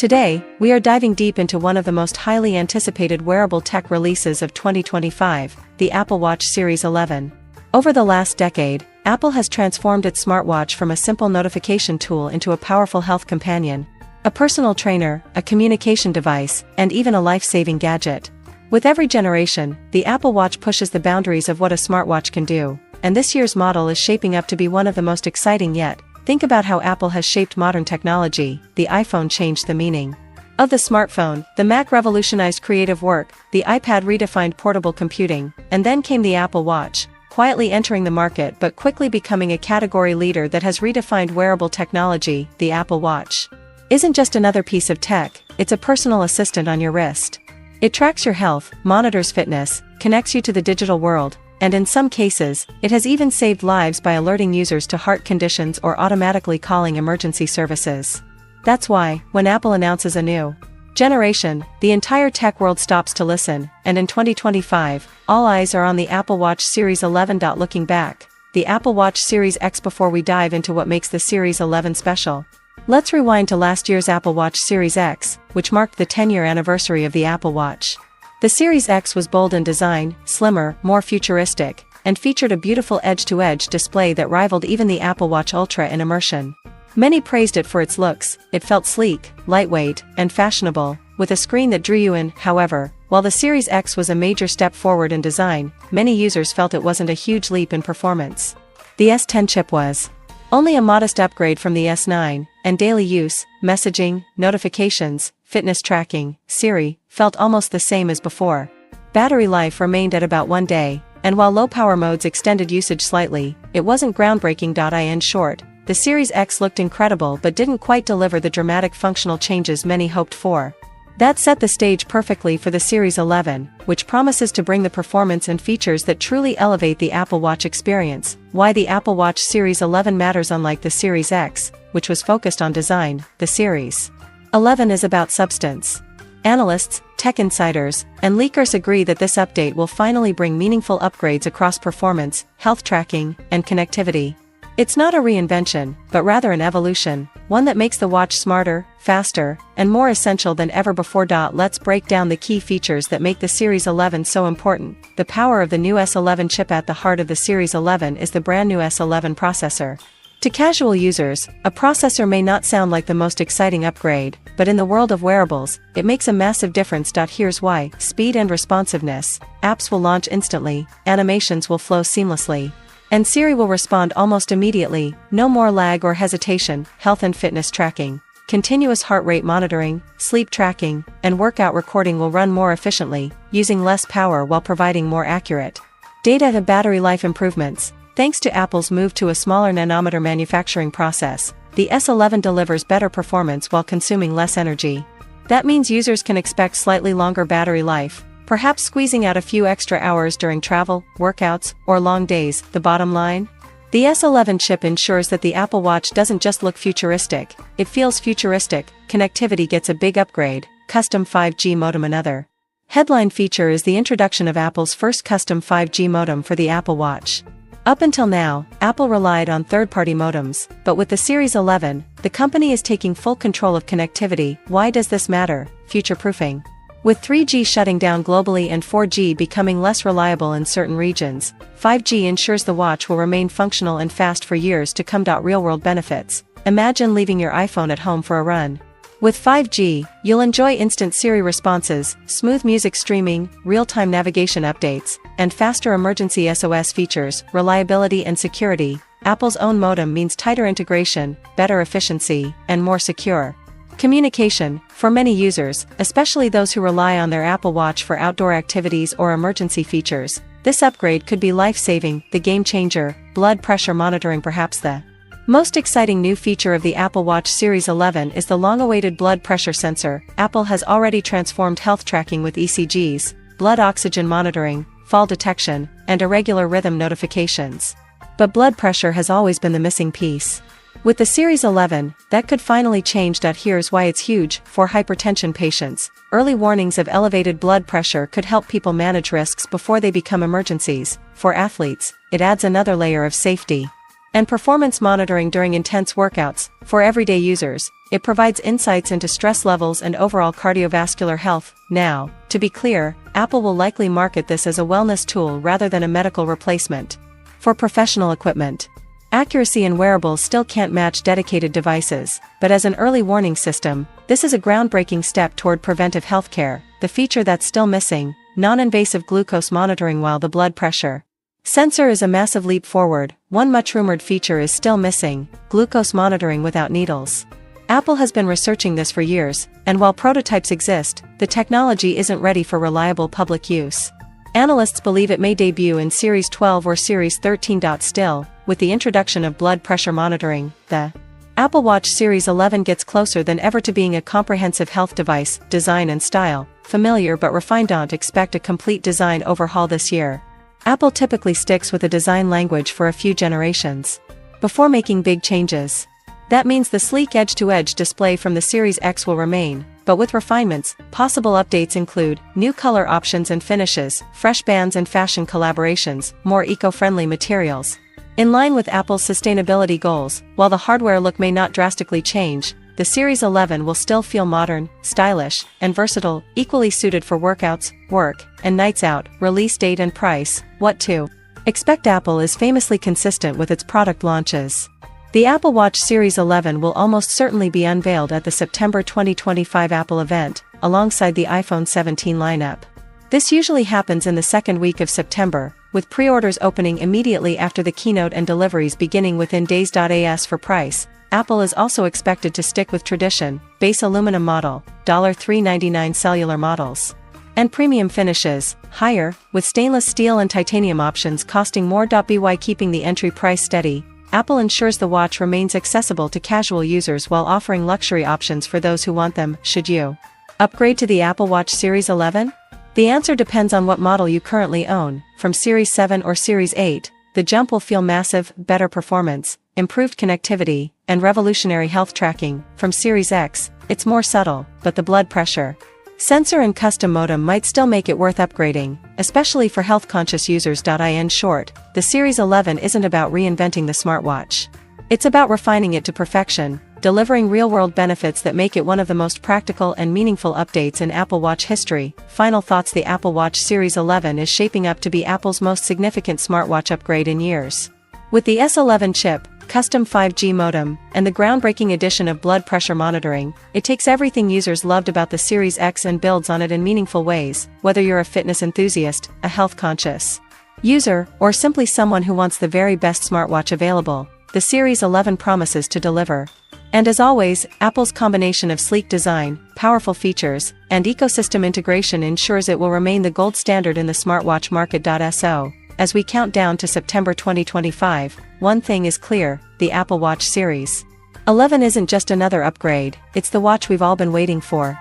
Today, we are diving deep into one of the most highly anticipated wearable tech releases of 2025, the Apple Watch Series 11. Over the last decade, Apple has transformed its smartwatch from a simple notification tool into a powerful health companion, a personal trainer, a communication device, and even a life-saving gadget. With every generation, the Apple Watch pushes the boundaries of what a smartwatch can do, and this year's model is shaping up to be one of the most exciting yet. Think about how Apple has shaped modern technology. The iPhone changed the meaning of the smartphone, the Mac revolutionized creative work, the iPad redefined portable computing, and then came the Apple Watch, quietly entering the market but quickly becoming a category leader that has redefined wearable technology. The Apple Watch isn't just another piece of tech, it's a personal assistant on your wrist. It tracks your health, monitors fitness, connects you to the digital world, and in some cases, it has even saved lives by alerting users to heart conditions or automatically calling emergency services. That's why, when Apple announces a new generation, the entire tech world stops to listen, and in 2025, all eyes are on the Apple Watch Series 11. Looking back, the Apple Watch Series X. Before we dive into what makes the Series 11 special, let's rewind to last year's Apple Watch Series X, which marked the 10-year anniversary of the Apple Watch. The Series X was bold in design, slimmer, more futuristic, and featured a beautiful edge-to-edge display that rivaled even the Apple Watch Ultra in immersion. Many praised it for its looks. It felt sleek, lightweight, and fashionable, with a screen that drew you in. However, while the Series X was a major step forward in design, many users felt it wasn't a huge leap in performance. The S10 chip was only a modest upgrade from the S9, and daily use, messaging, notifications, fitness tracking, Siri, felt almost the same as before. Battery life remained at about 1 day, and while low-power modes extended usage slightly, it wasn't groundbreaking. In short, the Series X looked incredible but didn't quite deliver the dramatic functional changes many hoped for. That set the stage perfectly for the Series 11, which promises to bring the performance and features that truly elevate the Apple Watch experience. Why the Apple Watch Series 11 matters. Unlike the Series X, which was focused on design, the Series 11 is about substance. Analysts, tech insiders, and leakers agree that this update will finally bring meaningful upgrades across performance, health tracking, and connectivity. It's not a reinvention, but rather an evolution, one that makes the watch smarter, faster, and more essential than ever before. Let's break down the key features that make the Series 11 so important. The power of the new S11 chip. At the heart of the Series 11 is the brand new S11 processor. To casual users, a processor may not sound like the most exciting upgrade, but in the world of wearables, it makes a massive difference. Here's why: speed and responsiveness. Apps will launch instantly, animations will flow seamlessly, and Siri will respond almost immediately. No more lag or hesitation. Health and fitness tracking, continuous heart rate monitoring, sleep tracking, and workout recording will run more efficiently, using less power while providing more accurate data. The battery life improvements. Thanks to Apple's move to a smaller nanometer manufacturing process, the S11 delivers better performance while consuming less energy. That means users can expect slightly longer battery life, perhaps squeezing out a few extra hours during travel, workouts, or long days. The bottom line? The S11 chip ensures that the Apple Watch doesn't just look futuristic, it feels futuristic. Connectivity gets a big upgrade, custom 5G modem. Another headline feature is the introduction of Apple's first custom 5G modem for the Apple Watch. Up until now, Apple relied on third-party modems, but with the Series 11, the company is taking full control of connectivity. Why does this matter? Future-proofing. With 3G shutting down globally and 4G becoming less reliable in certain regions, 5G ensures the watch will remain functional and fast for years to come. Real-world benefits. Imagine leaving your iPhone at home for a run. With 5G, you'll enjoy instant Siri responses, smooth music streaming, real-time navigation updates, and faster emergency SOS features. Reliability and security. Apple's own modem means tighter integration, better efficiency, and more secure communication. For many users, especially those who rely on their Apple Watch for outdoor activities or emergency features, this upgrade could be life-saving. The game changer. Blood pressure monitoring. Perhaps the most exciting new feature of the Apple Watch Series 11 is the long-awaited blood pressure sensor. Apple has already transformed health tracking with ECGs, blood oxygen monitoring, fall detection, and irregular rhythm notifications. But blood pressure has always been the missing piece. With the Series 11, that could finally change. Here's why it's huge. For hypertension patients, early warnings of elevated blood pressure could help people manage risks before they become emergencies. For athletes, it adds another layer of safety. And performance monitoring during intense workouts. For everyday users, it provides insights into stress levels and overall cardiovascular health. Now, to be clear, Apple will likely market this as a wellness tool rather than a medical replacement. For professional equipment, accuracy in wearables still can't match dedicated devices, but as an early warning system, this is a groundbreaking step toward preventive healthcare. The feature that's still missing, non-invasive glucose monitoring while the blood pressure sensor, is a massive leap forward. One much-rumored feature is still missing: glucose monitoring without needles. Apple has been researching this for years, and while prototypes exist, the technology isn't ready for reliable public use. Analysts believe it may debut in Series 12 or Series 13. Still, with the introduction of blood pressure monitoring, the Apple Watch Series 11 gets closer than ever to being a comprehensive health device. Design and style, familiar but refined. Don't expect a complete design overhaul this year. Apple typically sticks with a design language for a few generations before making big changes. That means the sleek edge-to-edge display from the Series X will remain, but with refinements. Possible updates include new color options and finishes, fresh bands and fashion collaborations, more eco-friendly materials. In line with Apple's sustainability goals, while the hardware look may not drastically change, the Series 11 will still feel modern, stylish, and versatile, equally suited for workouts, work, and nights out. Release date and price. What to expect? Apple is famously consistent with its product launches. The Apple Watch Series 11 will almost certainly be unveiled at the September 2025 Apple event, alongside the iPhone 17 lineup. This usually happens in the second week of September, with pre-orders opening immediately after the keynote and deliveries beginning within days. As for price, Apple is also expected to stick with tradition: base aluminum model, $399, cellular models, and premium finishes, higher, with stainless steel and titanium options costing more. By keeping the entry price steady, Apple ensures the watch remains accessible to casual users while offering luxury options for those who want them. Should you upgrade to the Apple Watch Series 11? The answer depends on what model you currently own. From Series 7 or Series 8, the jump will feel massive: better performance, improved connectivity, and revolutionary health tracking. From Series X, it's more subtle, but the blood pressure sensor and custom modem might still make it worth upgrading, especially for health-conscious users. In short, the Series 11 isn't about reinventing the smartwatch. It's about refining it to perfection, delivering real-world benefits that make it one of the most practical and meaningful updates in Apple Watch history. Final thoughts: the Apple Watch Series 11 is shaping up to be Apple's most significant smartwatch upgrade in years. With the S11 chip, custom 5G modem, and the groundbreaking addition of blood pressure monitoring, it takes everything users loved about the Series X and builds on it in meaningful ways. Whether you're a fitness enthusiast, a health-conscious user, or simply someone who wants the very best smartwatch available, the Series 11 promises to deliver. And as always, Apple's combination of sleek design, powerful features, and ecosystem integration ensures it will remain the gold standard in the smartwatch market. As we count down to September 2025, one thing is clear: the Apple Watch Series 11 isn't just another upgrade, it's the watch we've all been waiting for.